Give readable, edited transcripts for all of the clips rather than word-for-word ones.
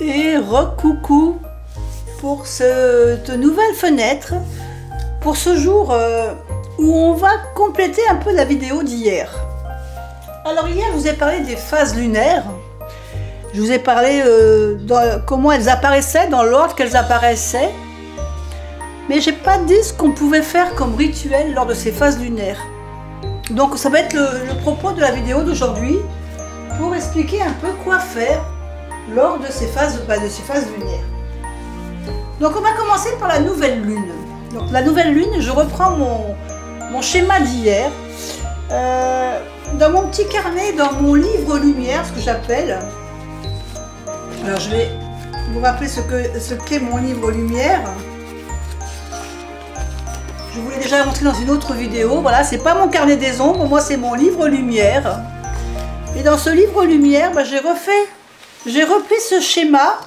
Et recoucou pour cette nouvelle fenêtre, pour ce jour où on va compléter un peu la vidéo d'hier. Alors hier, je vous ai parlé des phases lunaires. Je vous ai parlé comment elles apparaissaient, dans l'ordre qu'elles apparaissaient. Mais j'ai pas dit ce qu'on pouvait faire comme rituel lors de ces phases lunaires. Donc ça va être le propos de la vidéo d'aujourd'hui pour expliquer un peu quoi faire lors de ces phases lunaires. Donc on va commencer par la nouvelle lune. Donc la nouvelle lune, je reprends mon schéma d'hier. Dans mon petit carnet, dans mon livre lumière, ce que j'appelle. Alors je vais vous rappeler ce qu'est mon livre lumière. Je vous l'ai déjà montré dans une autre vidéo. Voilà, c'est pas mon carnet des ombres, moi c'est mon livre lumière. Et dans ce livre lumière, j'ai repris ce schéma,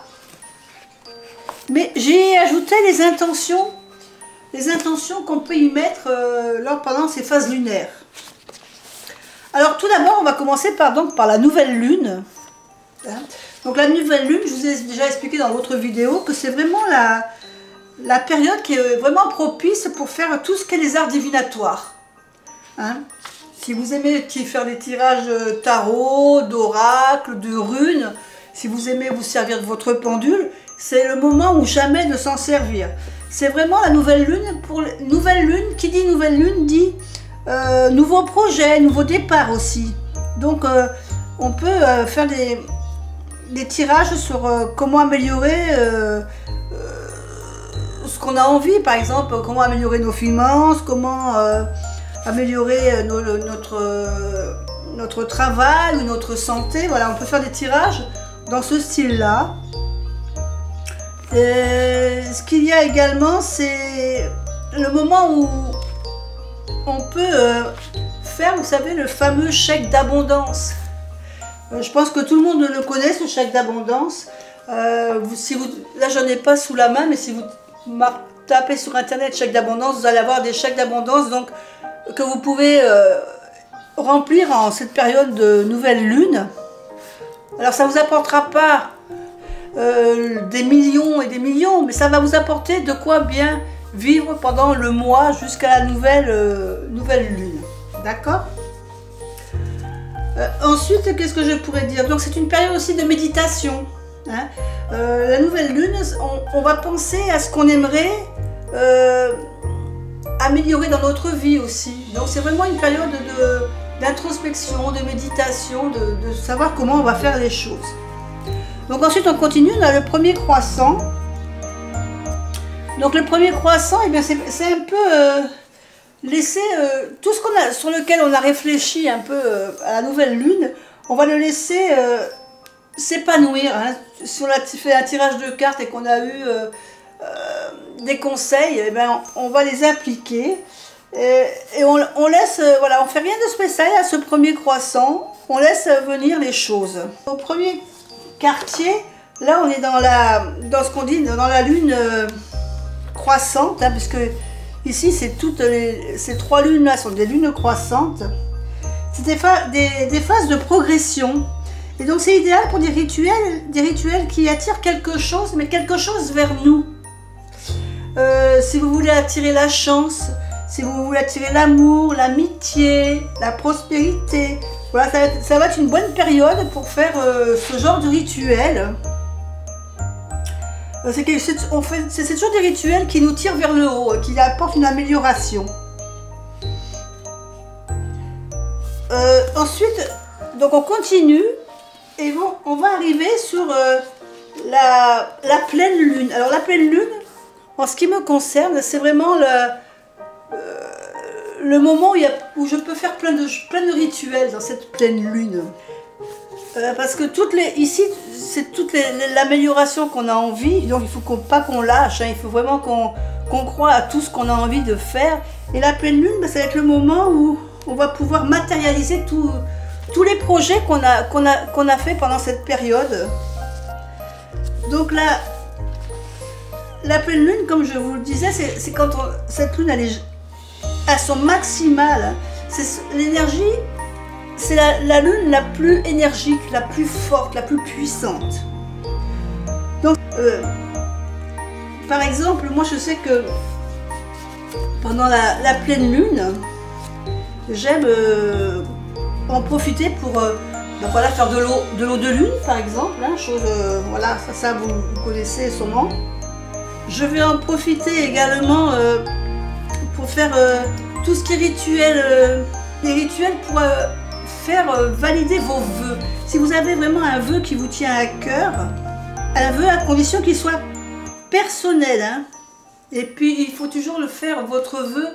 mais j'ai ajouté les intentions qu'on peut y mettre pendant ces phases lunaires. Alors tout d'abord, on va commencer par la nouvelle lune. Donc la nouvelle lune, je vous ai déjà expliqué dans l'autre vidéo que c'est vraiment la période qui est vraiment propice pour faire tout ce qu'est les arts divinatoires. Si vous aimez faire des tirages tarot, d'oracle, de runes, si vous aimez vous servir de votre pendule, c'est le moment où jamais de s'en servir. C'est vraiment la nouvelle lune. Pour nouvelle lune, qui dit nouvelle lune dit nouveau projet, nouveau départ aussi. Donc on peut faire des tirages sur comment améliorer ce qu'on a envie, par exemple, comment améliorer nos finances, comment améliorer notre travail ou notre santé. Voilà, on peut faire des tirages dans ce style-là. Ce qu'il y a également, c'est le moment où on peut faire, vous savez, le fameux chèque d'abondance. Je pense que tout le monde le connaît, ce chèque d'abondance. Là, j'en ai pas sous la main, mais si vous tapez sur internet chèque d'abondance, vous allez avoir des chèques d'abondance donc que vous pouvez remplir en cette période de nouvelle lune. Alors ça ne vous apportera pas des millions et des millions, mais ça va vous apporter de quoi bien vivre pendant le mois jusqu'à la nouvelle lune. D'accord? Ensuite, qu'est-ce que je pourrais dire? Donc c'est une période aussi de méditation. La nouvelle lune, on va penser à ce qu'on aimerait améliorer dans notre vie aussi. Donc c'est vraiment une période d'introspection, de méditation, de savoir comment on va faire les choses. Donc ensuite on continue, on a le premier croissant. Donc le premier croissant, eh bien c'est un peu laisser tout ce sur lequel on a réfléchi un peu à la nouvelle lune, on va le laisser s'épanouir. Si on a fait un tirage de cartes et qu'on a eu des conseils, eh bien, on va les appliquer et on laisse, voilà, on fait rien de spécial à ce premier croissant, on laisse venir les choses. Au premier quartier, là on est dans ce qu'on dit dans la lune croissante, puisque ici ces trois lunes là sont des lunes croissantes. C'est des phases de progression. Et donc c'est idéal pour des rituels qui attirent quelque chose, mais quelque chose vers nous. Si vous voulez attirer la chance, si vous voulez attirer l'amour, l'amitié, la prospérité, voilà, ça va être une bonne période pour faire ce genre de rituel. C'est toujours des rituels qui nous tirent vers le haut, qui apportent une amélioration. Ensuite, donc on continue. Et on va arriver sur la pleine lune. Alors la pleine lune, en ce qui me concerne, c'est vraiment le moment où je peux faire plein de rituels dans cette pleine lune. Parce que ici, c'est toute l'amélioration qu'on a envie. Donc il ne faut pas qu'on lâche. Il faut vraiment qu'on croit à tout ce qu'on a envie de faire. Et la pleine lune, ça va être le moment où on va pouvoir matérialiser tous les projets qu'on a fait pendant cette période. Donc la pleine lune, comme je vous le disais, c'est quand cette lune elle est à son maximal. L'énergie, c'est la lune la plus énergique, la plus forte, la plus puissante. Donc, par exemple, moi je sais que pendant la pleine lune, j'aime en profiter pour ben voilà, faire de l'eau de lune par exemple, hein, chose, voilà, ça vous connaissez sûrement. Je vais en profiter également pour faire tout ce qui est rituel, des rituels pour faire valider vos vœux. Si vous avez vraiment un vœu qui vous tient à cœur, un vœu à condition qu'il soit personnel, hein. Et puis il faut toujours le faire, votre vœu,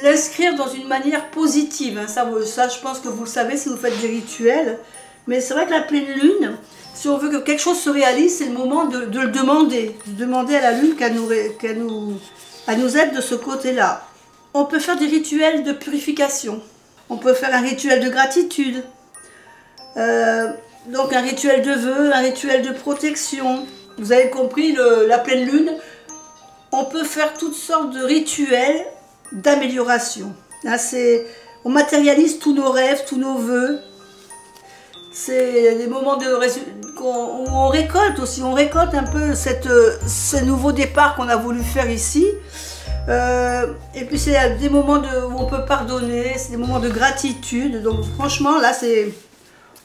l'inscrire dans une manière positive, hein. Ça je pense que vous le savez si vous faites des rituels, mais c'est vrai que la pleine lune, si on veut que quelque chose se réalise, c'est le moment de le demander, à la lune qu'elle nous aide de ce côté-là. On peut faire des rituels de purification, on peut faire un rituel de gratitude, donc un rituel de vœux, un rituel de protection. Vous avez compris, la pleine lune, on peut faire toutes sortes de rituels d'amélioration. On matérialise tous nos rêves, tous nos vœux. C'est des moments où on récolte aussi, on récolte un peu ce nouveau départ qu'on a voulu faire ici. Et puis c'est des moments où on peut pardonner, c'est des moments de gratitude. Donc franchement là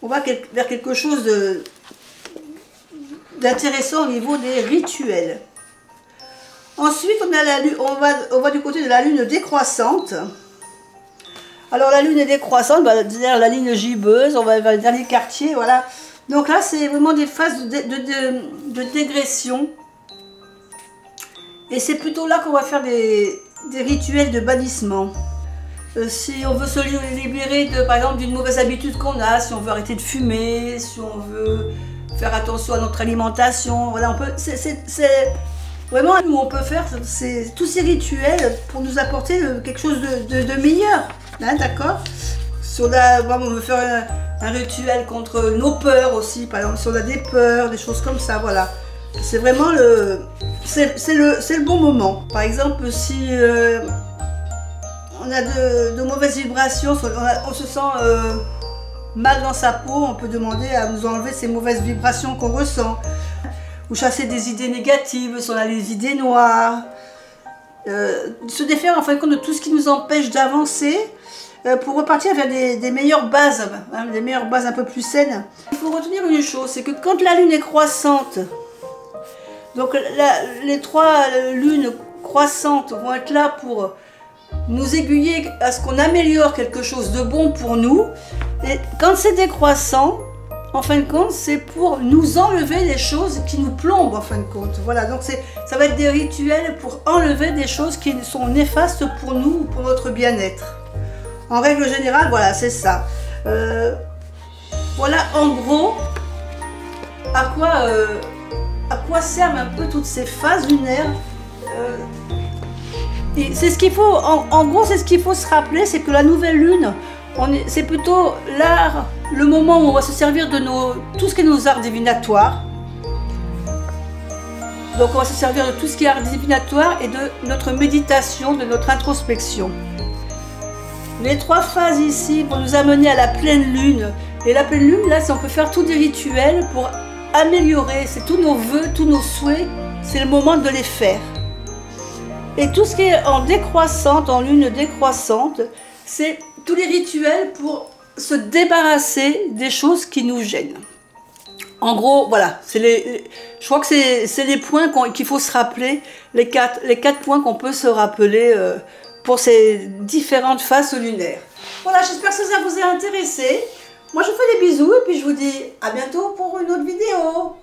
on va vers quelque chose d'intéressant au niveau des rituels. Ensuite on va du côté de la lune décroissante. Alors la lune est décroissante, derrière la ligne gibbeuse, on va vers les derniers quartiers, voilà. Donc là c'est vraiment des phases de dégression. Et c'est plutôt là qu'on va faire des rituels de bannissement. Si on veut se libérer par exemple d'une mauvaise habitude qu'on a, si on veut arrêter de fumer, si on veut faire attention à notre alimentation, voilà, c'est vraiment où on peut faire tous ces rituels pour nous apporter quelque chose de meilleur, hein, d'accord? Si on veut faire un rituel contre nos peurs aussi, par exemple, si on a des peurs, des choses comme ça, voilà. C'est vraiment c'est le bon moment. Par exemple, si on a de mauvaises vibrations, on se sent mal dans sa peau, on peut demander à nous enlever ces mauvaises vibrations qu'on ressent. Ou chasser des idées négatives, si on a les idées noires. Se défaire en fin de compte de tout ce qui nous empêche d'avancer pour repartir vers des meilleures bases, hein, des meilleures bases un peu plus saines. Il faut retenir une chose, c'est que quand la lune est croissante, donc les 3 lunes croissantes vont être là pour nous aiguiller à ce qu'on améliore quelque chose de bon pour nous. Et quand c'est décroissant, en fin de compte, c'est pour nous enlever des choses qui nous plombent, en fin de compte. Voilà, donc ça va être des rituels pour enlever des choses qui sont néfastes pour nous ou pour notre bien-être. En règle générale, voilà, c'est ça. Voilà, en gros, à quoi servent un peu toutes ces phases lunaires. C'est ce qu'il faut, en gros, c'est ce qu'il faut se rappeler, c'est que la nouvelle lune, c'est plutôt le moment où on va se servir de tout ce qui est nos arts divinatoires. Donc on va se servir de tout ce qui est art divinatoire et de notre méditation, de notre introspection. Les 3 phases ici vont nous amener à la pleine lune. Et la pleine lune, là, on peut faire tous des rituels pour améliorer. C'est tous nos vœux, tous nos souhaits, c'est le moment de les faire. Et tout ce qui est en décroissante, en lune décroissante, c'est tous les rituels pour se débarrasser des choses qui nous gênent. En gros, voilà, je crois que c'est les points qu'il faut se rappeler, les quatre points qu'on peut se rappeler pour ces différentes phases lunaires. Voilà, j'espère que ça vous a intéressé. Moi, je vous fais des bisous et puis je vous dis à bientôt pour une autre vidéo.